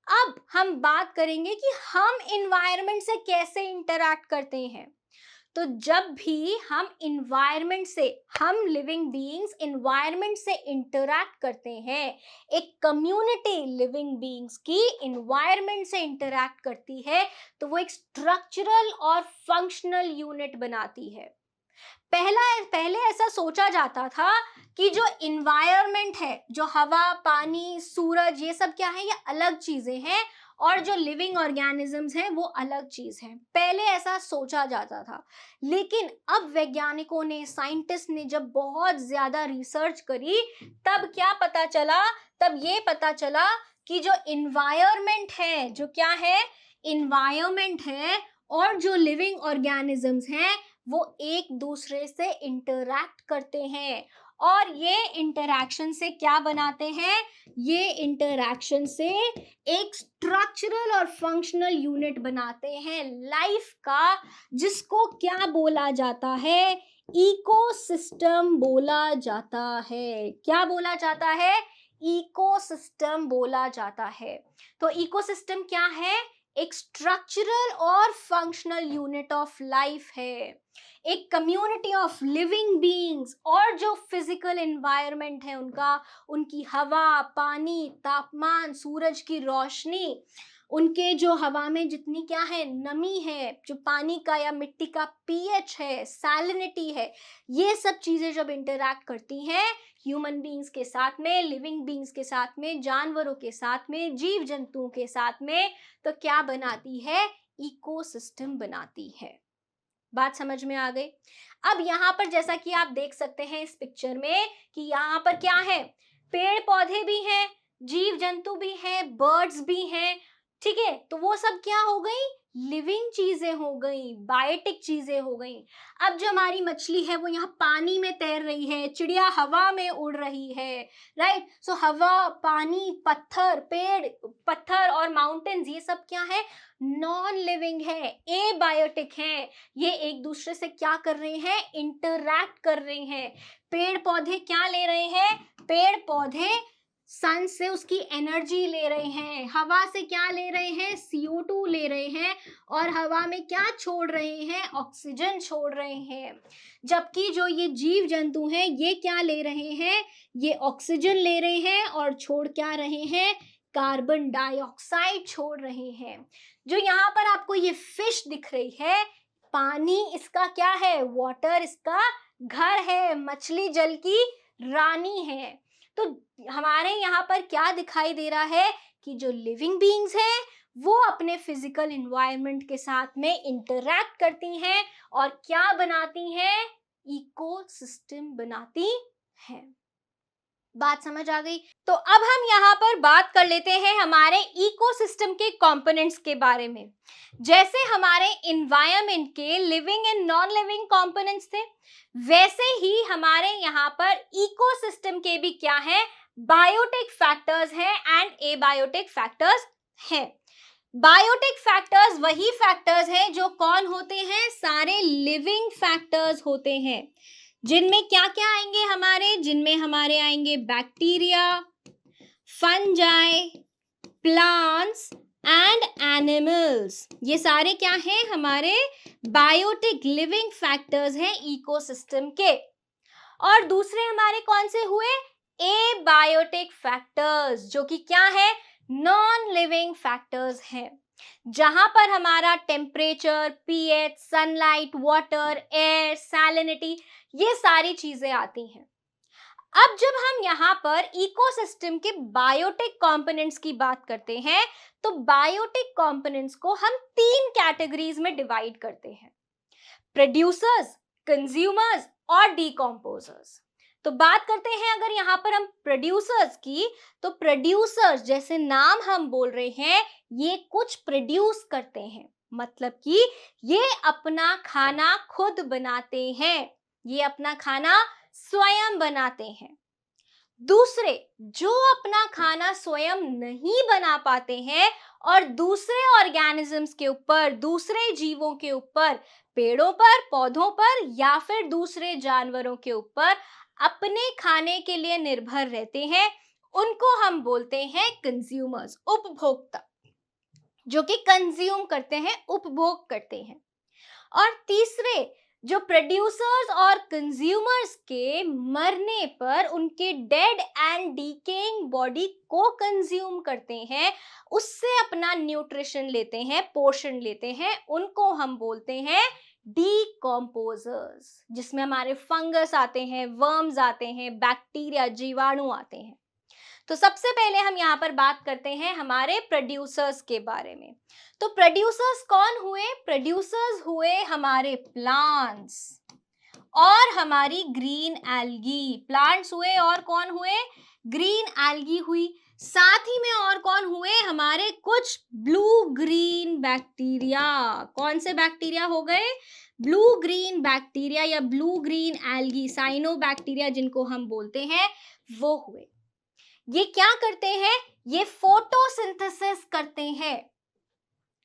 अब हम बात करेंगे कि हम इन्वायरमेंट से कैसे इंटरैक्ट करते हैं। तो जब भी हम इन्वायरमेंट से, हम लिविंग बीइंग्स इन्वायरमेंट से इंटरैक्ट करते हैं, एक कम्युनिटी लिविंग बीइंग्स की इन्वायरमेंट से इंटरैक्ट करती है, तो वो एक स्ट्रक्चरल और फंक्शनल यूनिट बनाती है। पहले ऐसा सोचा जाता था कि जो इन्वायरमेंट है, जो हवा, पानी, सूरज, ये सब क्या है, ये अलग चीजें हैं, और जो लिविंग ऑर्गेनिजम्स हैं वो अलग चीज है। पहले ऐसा सोचा जाता था, लेकिन अब वैज्ञानिकों ने, साइंटिस्ट ने जब बहुत ज्यादा रिसर्च करी, तब क्या पता चला, तब ये पता चला कि जो इन्वायरमेंट है, जो क्या है, इन्वायरमेंट है, और जो लिविंग ऑर्गेनिजम्स हैं वो एक दूसरे से इंटरैक्ट करते हैं। और ये इंटरैक्शन से क्या बनाते हैं, ये इंटरैक्शन से एक स्ट्रक्चरल और फंक्शनल यूनिट बनाते हैं लाइफ का, जिसको क्या बोला जाता है, इकोसिस्टम बोला जाता है। क्या बोला जाता है, इकोसिस्टम बोला जाता है। तो इकोसिस्टम क्या है, एक स्ट्रक्चरल और फंक्शनल यूनिट ऑफ लाइफ है, एक कम्युनिटी ऑफ लिविंग बीइंग्स, और जो फिजिकल एनवायरनमेंट है उनका, उनकी हवा, पानी, तापमान, सूरज की रोशनी, उनके जो हवा में जितनी क्या है, नमी है, जो पानी का या मिट्टी का पीएच है, सैलिनिटी है, ये सब चीजें जब इंटरैक्ट करती हैं ह्यूमन बीइंग्स के साथ में, लिविंग बीइंग्स के साथ में, जानवरों के साथ में, जीव जंतुओं के साथ में, तो क्या बनाती है, इकोसिस्टम बनाती है। बात समझ में आ गई। अब यहाँ पर जैसा कि आप देख सकते हैं इस पिक्चर में कि यहाँ पर क्या है, पेड़ पौधे भी हैं, जीव जंतु भी हैं, बर्ड्स भी हैं, ठीक है। तो वो सब क्या हो गई, लिविंग चीजें हो गई, बायोटिक चीजें हो गई। अब जो हमारी मछली है वो यहाँ पानी में तैर रही है, चिड़िया हवा में उड़ रही है, राइट। सो हवा, पानी, पत्थर, पेड़, पत्थर और माउंटेन्स, ये सब क्या है, नॉन लिविंग है, ए बायोटिक है। ये एक दूसरे से क्या कर रहे हैं, इंटरैक्ट कर रहे हैं। पेड़ पौधे क्या ले रहे हैं, पेड़ पौधे सन से उसकी एनर्जी ले रहे हैं, हवा से क्या ले रहे हैं, CO2 ले रहे हैं, और हवा में क्या छोड़ रहे हैं, ऑक्सीजन छोड़ रहे हैं। जबकि जो ये जीव जंतु हैं ये क्या ले रहे हैं, ये ऑक्सीजन ले रहे हैं और छोड़ क्या रहे हैं, कार्बन डाइऑक्साइड छोड़ रहे हैं। जो यहाँ पर आपको ये फिश दिख रही है, पानी इसका क्या है, वाटर इसका घर है, मछली जल की रानी है। तो हमारे यहाँ पर क्या दिखाई दे रहा है कि जो लिविंग बीइंग्स हैं वो अपने फिजिकल एनवायरनमेंट के साथ में इंटरैक्ट करती हैं और क्या बनाती हैं, इकोसिस्टम बनाती हैं। बात समझ आ गई। तो अब हम यहाँ पर बात कर लेते हैं हमारे इकोसिस्टम के कंपोनेंट्स के बारे में। जैसे हमारे एनवायरनमेंट के living and non living components थे, वैसे ही हमारे यहाँ पर इकोसिस्टम के भी क्या है, बायोटिक फैक्टर्स हैं एंड एबायोटिक फैक्टर्स हैं। बायोटिक फैक्टर्स वही फैक्टर्स हैं जो कौन होते हैं, सारे लिविंग फैक्टर्स होते हैं, जिनमें क्या क्या आएंगे हमारे, जिनमें हमारे आएंगे bacteria, fungi, plants and animals. ये सारे क्या हैं, हमारे बायोटिक लिविंग फैक्टर्स हैं इकोसिस्टम के। और दूसरे हमारे कौन से हुए, एबायोटिक फैक्टर्स, जो कि क्या है, नॉन लिविंग फैक्टर्स हैं, जहां पर हमारा temperature, pH, sunlight, water, air, salinity, ये सारी चीजें आती हैं। अब जब हम यहाँ पर इकोसिस्टम के बायोटिक कंपोनेंट्स की बात करते हैं, तो बायोटिक कंपोनेंट्स को हम 3 कैटेगरीज में डिवाइड करते हैं, प्रोड्यूसर्स, कंज्यूमर्स और डिकम्पोजर्स। तो बात करते हैं अगर यहाँ पर हम प्रोड्यूसर्स की, तो प्रोड्यूसर्स जैसे नाम हम बोल रहे हैं, ये कुछ प्रोड्यूस करते हैं, मतलब कि ये अपना खाना खुद बनाते हैं, ये अपना खाना स्वयं बनाते हैं। दूसरे जो अपना खाना स्वयं नहीं बना पाते हैं और दूसरे ऑर्गेनिजम्स के ऊपर, दूसरे जीवों के ऊपर, पेड़ों पर, पौधों पर या फिर दूसरे जानवरों के ऊपर अपने खाने के लिए निर्भर रहते हैं, उनको हम बोलते हैं कंज्यूमर्स, उपभोक्ता। जो कि कंज्यूम करते हैं, उपभोग करते हैं। और तीसरे, जो प्रोड्यूसर्स और कंज्यूमर्स के मरने पर उनके डेड एंड डीकेइंग बॉडी को कंज्यूम करते हैं, उससे अपना न्यूट्रिशन लेते हैं, पोषण लेते हैं, उनको हम बोलते हैं डीकॉम्पोजर्स, जिसमें हमारे फंगस आते हैं, वर्म्स आते हैं, बैक्टीरिया, जीवाणु आते हैं। तो सबसे पहले हम यहाँ पर बात करते हैं हमारे प्रोड्यूसर्स के बारे में। तो प्रोड्यूसर्स कौन हुए? प्रोड्यूसर्स हुए हमारे प्लांट्स और हमारी ग्रीन एल्गी। प्लांट्स हुए और कौन हुए? ग्रीन एल्गी हुई। साथ ही में और कौन हुए? हमारे कुछ ब्लू ग्रीन बैक्टीरिया। कौन से बैक्टीरिया हो गए? ब्लू ग्रीन बैक्टीरिया या ब्लू ग्रीन एल्गी, साइनोबैक्टीरिया जिनको हम बोलते हैं, वो हुए। ये क्या करते हैं? ये फोटोसिंथेसिस करते हैं,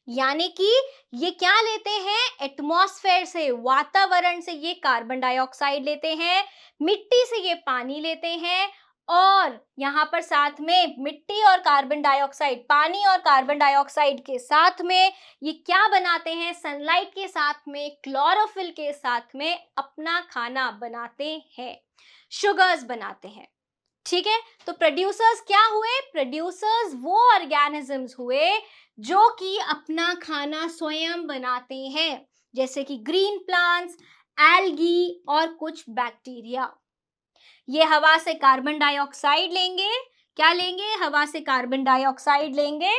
यानी कि ये क्या लेते हैं? एटमॉस्फेयर से, वातावरण से ये कार्बन डाइऑक्साइड लेते हैं, मिट्टी से ये पानी लेते हैं, और यहाँ पर साथ में मिट्टी और कार्बन डाइऑक्साइड, पानी और कार्बन डाइऑक्साइड के साथ में ये क्या बनाते हैं? सनलाइट के साथ में, क्लोरोफिल के साथ में अपना खाना बनाते हैं, शुगर्स बनाते हैं। ठीक है, तो प्रोड्यूसर्स क्या हुए? प्रोड्यूसर्स वो ऑर्गेनिजम्स हुए जो कि अपना खाना स्वयं बनाते हैं, जैसे कि ग्रीन प्लांट्स, एल्गी और कुछ बैक्टीरिया। ये हवा से कार्बन डाइऑक्साइड लेंगे। क्या लेंगे? हवा से कार्बन डाइऑक्साइड लेंगे,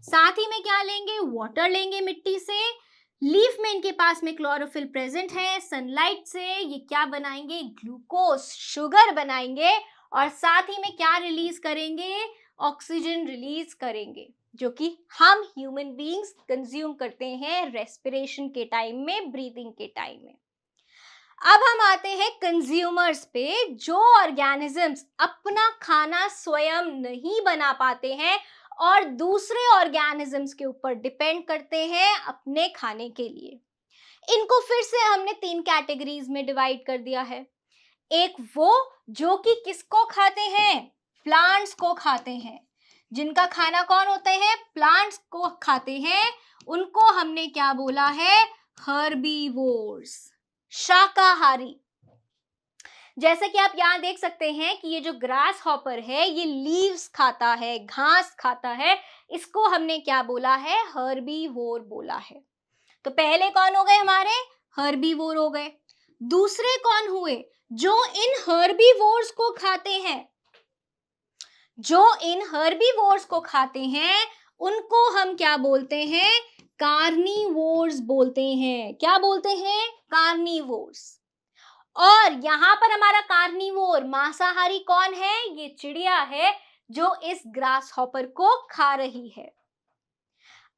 साथ ही में क्या लेंगे? वाटर लेंगे मिट्टी से। लीफ में इनके पास में क्लोरोफिल प्रेजेंट है। सनलाइट से ये क्या बनाएंगे? ग्लूकोज, शुगर बनाएंगे, और साथ ही में क्या रिलीज करेंगे? ऑक्सीजन रिलीज करेंगे, जो कि हम ह्यूमन बीइंग्स कंज्यूम करते हैं रेस्पिरेशन के टाइम में, ब्रीदिंग के टाइम में। अब हम आते हैं कंज्यूमर्स पे, जो ऑर्गेनिजम्स अपना खाना स्वयं नहीं बना पाते हैं और दूसरे ऑर्गेनिजम्स के ऊपर डिपेंड करते हैं अपने खाने के लिए। इनको फिर से हमने 3 कैटेगरीज में डिवाइड कर दिया है। एक वो जो कि किसको खाते हैं? प्लांट्स को खाते हैं। जिनका खाना कौन होते हैं? प्लांट्स को खाते हैं। उनको हमने क्या बोला है? हर्बीवोर्स, शाकाहारी। जैसे कि आप यहाँ देख सकते हैं कि ये जो ग्रास हॉपर है, ये लीव्स खाता है, घास खाता है, इसको हमने क्या बोला है? हर्बीवोर बोला है। तो पहले कौन हो गए हमारे? हर्बीवोर हो गए। दूसरे कौन हुए? जो इन हर्बीवोर्स को खाते हैं। जो इन हर्बीवोर्स को खाते हैं उनको हम क्या बोलते हैं? कार्निवोर्स बोलते हैं। क्या बोलते हैं? कार्निवोर्स। और यहां पर हमारा कार्निवोर, मांसाहारी कौन है? ये चिड़िया है जो इस ग्रास हॉपर को खा रही है।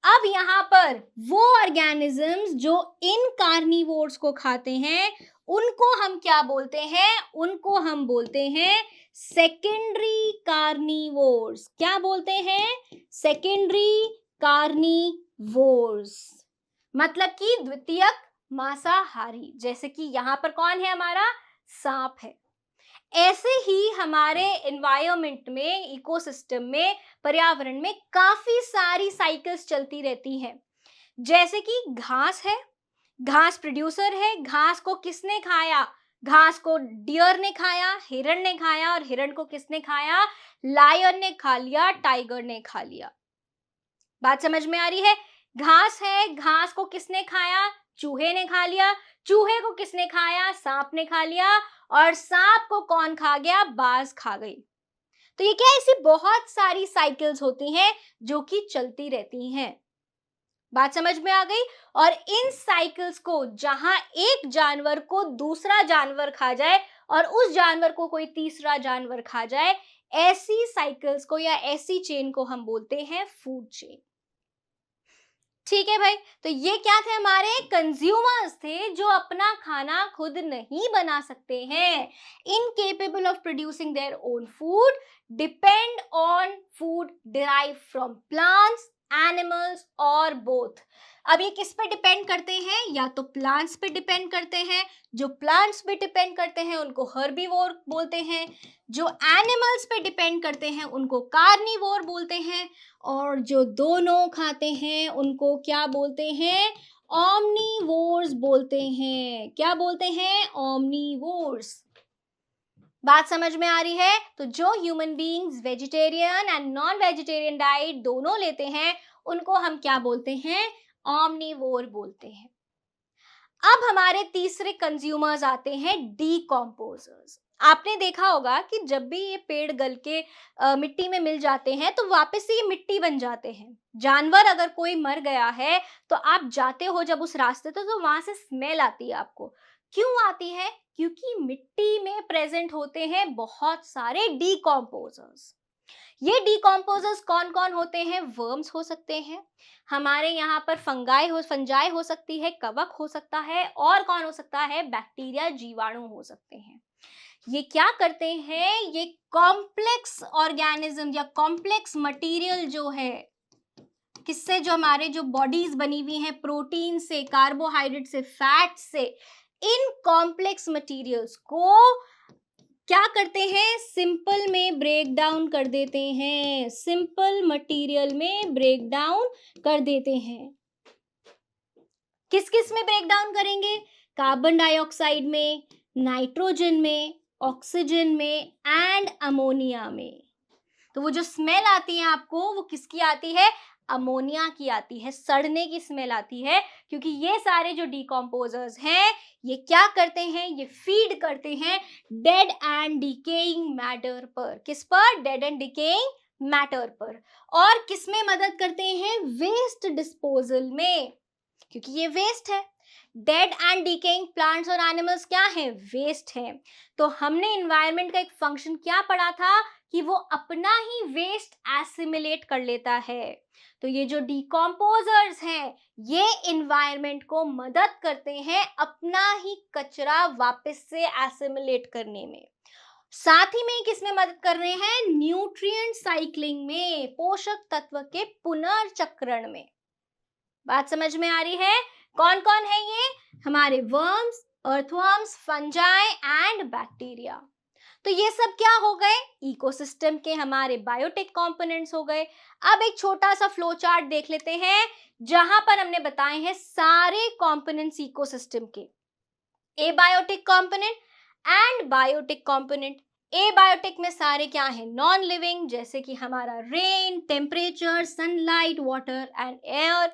अब यहाँ पर वो ऑर्गेनिजम्स जो इन कार्निवोर्स को खाते हैं, उनको हम क्या बोलते हैं? उनको हम बोलते हैं सेकेंडरी कार्निवोर्स। क्या बोलते हैं? सेकेंडरी कार्निवोर्स, मतलब कि द्वितीयक मांसाहारी। जैसे कि यहाँ पर कौन है? हमारा सांप है। ऐसे ही हमारे एनवायरनमेंट में, इकोसिस्टम में, पर्यावरण में काफी सारी साइकिल्स चलती रहती हैं। जैसे कि घास है, घास प्रोड्यूसर है। घास को किसने खाया? घास को डियर ने खाया, हिरण ने खाया, और हिरण को किसने खाया? लायन ने खा लिया, टाइगर ने खा लिया। बात समझ में आ रही है? घास है, घास को किसने खाया? चूहे ने खा लिया। चूहे को किसने खाया? सांप ने खा लिया। और सांप को कौन खा गया? बाज खा गई। तो ये क्या, ऐसी बहुत सारी साइकिल्स होती हैं जो कि चलती रहती हैं। बात समझ में आ गई? और इन साइकिल्स को, जहां एक जानवर को दूसरा जानवर खा जाए और उस जानवर को कोई तीसरा जानवर खा जाए, ऐसी साइकिल्स को या ऐसी चेन को हम बोलते हैं फूड चेन। ठीक है भाई, तो ये क्या थे? हमारे कंज्यूमर्स थे जो अपना खाना खुद नहीं बना सकते हैं, incapable of producing their own food, depend on food derive from plants animals और बोथ। अब ये किस पे डिपेंड करते हैं? या तो प्लांट्स पे डिपेंड करते हैं। जो प्लांट्स पे डिपेंड करते हैं उनको हर्बीवोर बोलते हैं, जो एनिमल्स पे डिपेंड करते हैं उनको कार्निवोर बोलते हैं, और जो दोनों खाते हैं उनको क्या बोलते हैं? ऑमनीवोर्स बोलते हैं। क्या बोलते हैं? ऑमनीवोर्स। बात समझ में आ रही है? तो जो human beings vegetarian and non vegetarian diet दोनों लेते हैं उनको हम क्या बोलते हैं? ऑमनीवोर बोलते हैं। अब हमारे तीसरे कंज्यूमर्स आते हैं डीकॉम्पोजर्स। आपने देखा होगा कि जब भी ये पेड़ गल के मिट्टी में मिल जाते हैं तो वापस से ये मिट्टी बन जाते हैं। जानवर अगर कोई मर गया है तो आप जाते हो जब उस रास्ते तो वहां से स्मेल आती है आपको। क्यों आती है? क्योंकि मिट्टी में प्रेजेंट होते हैं बहुत सारे डीकॉम्पोजर्स। ये डीकॉम्पोजर्स कौन कौन होते हैं? वर्म्स हो सकते हैं, हमारे यहाँ पर फंजाई हो सकती है, कवक हो सकता है, और कौन हो सकता है? बैक्टीरिया, जीवाणु हो सकते हैं। ये क्या करते हैं? ये कॉम्प्लेक्स ऑर्गेनिज्म या कॉम्प्लेक्स मटेरियल जो है, किससे? जो हमारे जो बॉडीज बनी हुई हैं, प्रोटीन से, कार्बोहाइड्रेट से, फैट से, इन कॉम्प्लेक्स मटेरियल्स को क्या करते हैं? सिंपल में ब्रेक डाउन कर देते हैं। सिंपल मटेरियल में ब्रेक डाउन कर देते हैं। किस किस में ब्रेक डाउन करेंगे? कार्बन डाइऑक्साइड में, नाइट्रोजन में, ऑक्सीजन में एंड अमोनिया में। तो वो जो स्मेल आती है आपको, वो किसकी आती है? अमोनिया की आती है, सड़ने की स्मेल आती है। क्योंकि ये सारे जो डिकम्पोजर्स हैं ये क्या करते हैं? ये फीड करते हैं डेड एंड डिकेइंग मैटर पर। किस पर? डेड एंड डिकेइंग मैटर पर। और किस में मदद करते हैं? वेस्ट डिस्पोजल में, क्योंकि ये वेस्ट है। डेड एंड डिकेइंग प्लांट्स और एनिमल्स क्या हैं? वेस्ट हैं। तो हमने इन्वायरमेंट का एक फंक्शन क्या पढ़ा था कि वो अपना ही वेस्ट एसिमिलेट कर लेता है। तो ये जो डिकम्पोजर्स हैं ये इन्वायरमेंट को मदद करते हैं अपना ही कचरा वापस से एसिमिलेट करने में। साथ ही में किसमें मदद कर रहे हैं? न्यूट्रिएंट साइक्लिंग में, पोषक तत्व के पुनर्चक्रण में। बात समझ में आ रही है? कौन कौन है ये? हमारे worms, earthworms, fungi and bacteria. तो ये सब क्या हो गए? इकोसिस्टम के हमारे बायोटिक कंपोनेंट्स हो गए। अब एक छोटा सा फ्लो चार्ट देख लेते हैं जहां पर हमने बताए हैं सारे कंपोनेंट्स इकोसिस्टम के। Abiotic component and biotic component. Abiotic में सारे क्या है? नॉन लिविंग, जैसे कि हमारा rain, temperature, sunlight, water and air.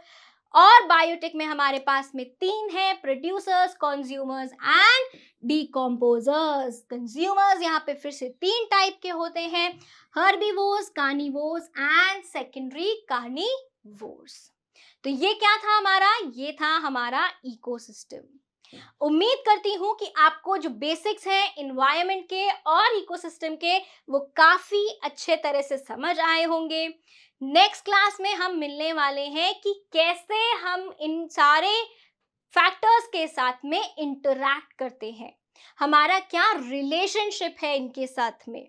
और बायोटिक में हमारे पास में तीन है, producers, consumers and decomposers. Consumers यहाँ पे फिर से तीन टाइप के होते हैं, herbivores, carnivores and secondary carnivores. तो ये क्या था हमारा? ये था हमारा इकोसिस्टम। उम्मीद करती हूँ कि आपको जो बेसिक्स हैं इन्वायरमेंट के और इकोसिस्टम के वो काफी अच्छे तरह से समझ आए होंगे। नेक्स्ट क्लास में हम मिलने वाले हैं कि कैसे हम इन सारे फैक्टर्स के साथ में इंटरैक्ट करते हैं, हमारा क्या रिलेशनशिप है इनके साथ में,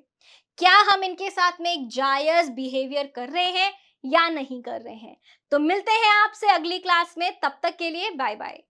क्या हम इनके साथ में एक जायज बिहेवियर कर रहे हैं या नहीं कर रहे हैं। तो मिलते हैं आपसे अगली क्लास में, तब तक के लिए बाय बाय।